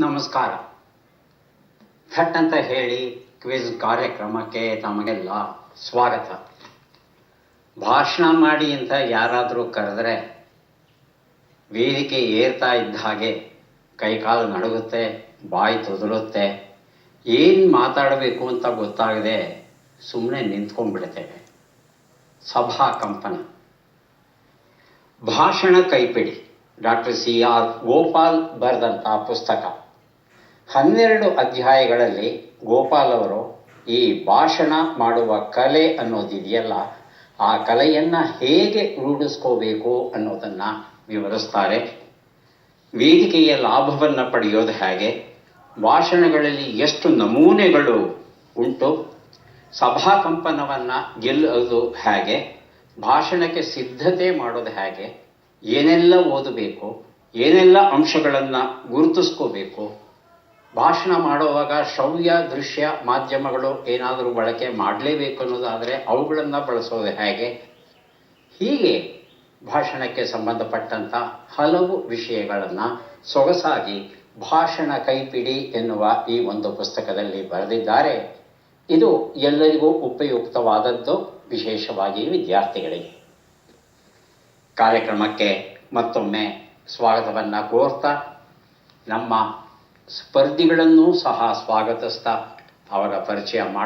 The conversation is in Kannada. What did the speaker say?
ನಮಸ್ಕಾರ. ಥಟ್ ಅಂತ ಹೇಳಿ ಕ್ವಿಜ್ ಕಾರ್ಯಕ್ರಮಕ್ಕೆ ತಮಗೆಲ್ಲ ಸ್ವಾಗತ. ಭಾಷಣ ಮಾಡಿ ಅಂತ ಯಾರಾದರೂ ಕರೆದರೆ ವೇದಿಕೆ ಏರ್ತಾ ಇದ್ದ ಹಾಗೆ ಕೈಕಾಲು ನಡುಗುತ್ತೆ, ಬಾಯಿ ತೊದಲುತ್ತೆ, ಏನು ಮಾತಾಡಬೇಕು ಅಂತ ಗೊತ್ತಾಗದೆ ಸುಮ್ಮನೆ ನಿಂತ್ಕೊಂಡ್ಬಿಡ್ತೇವೆ. ಸಭಾ ಕಂಪನ. ಭಾಷಣ ಕೈಪಿಡಿ ಡಾಕ್ಟರ್ CR ಗೋಪಾಲ್ ಬರೆದಂಥ ಪುಸ್ತಕ. 12 ಅಧ್ಯಾಯಗಳಲ್ಲಿ ಗೋಪಾಲ್ ಅವರು ಈ ಭಾಷಣ ಮಾಡುವ ಕಲೆ ಅನ್ನೋದಿದೆಯಲ್ಲ, ಆ ಕಲೆಯನ್ನು ಹೇಗೆ ರೂಢಿಸ್ಕೋಬೇಕು ಅನ್ನೋದನ್ನು ವಿವರಿಸ್ತಾರೆ. ವೇದಿಕೆಯ ಲಾಭವನ್ನು ಪಡೆಯೋದು ಹೇಗೆ, ಭಾಷಣಗಳಲ್ಲಿ ಎಷ್ಟು ನಮೂನೆಗಳು ಉಂಟು, ಸಭಾಕಂಪನವನ್ನು ಗೆಲ್ಲೋದು ಹೇಗೆ, ಭಾಷಣಕ್ಕೆ ಸಿದ್ಧತೆ ಮಾಡೋದು ಹೇಗೆ, ಏನೆಲ್ಲ ಓದಬೇಕು, ಏನೆಲ್ಲ ಅಂಶಗಳನ್ನು ಗುರುತಿಸ್ಕೋಬೇಕು, ಭಾಷಣ ಮಾಡುವಾಗ ಶ್ರವ್ಯ ದೃಶ್ಯ ಮಾಧ್ಯಮಗಳು ಏನಾದರೂ ಬಳಕೆ ಮಾಡಲೇಬೇಕು ಅನ್ನೋದಾದರೆ ಅವುಗಳನ್ನು ಬಳಸೋದು ಹೇಗೆ, ಹೀಗೆ ಭಾಷಣಕ್ಕೆ ಸಂಬಂಧಪಟ್ಟಂಥ ಹಲವು ವಿಷಯಗಳನ್ನು ಸೊಗಸಾಗಿ ಭಾಷಣ ಕೈಪಿಡಿ ಎನ್ನುವ ಈ ಒಂದು ಪುಸ್ತಕದಲ್ಲಿ ಬರೆದಿದ್ದಾರೆ. ಇದು ಎಲ್ಲರಿಗೂ ಉಪಯುಕ್ತವಾದದ್ದು, ವಿಶೇಷವಾಗಿ ವಿದ್ಯಾರ್ಥಿಗಳಿಗೆ. ಕಾರ್ಯಕ್ರಮಕ್ಕೆ ಮತ್ತೊಮ್ಮೆ ಸ್ವಾಗತವನ್ನು ಕೋರ್ತಾ ನಮ್ಮ ಸ್ಪರ್ಧಿಗಳನ್ನೂ ಸಹ ಸ್ವಾಗತಿಸ್ತಾ ಅವರ ಪರಿಚಯ ಮಾಡಿ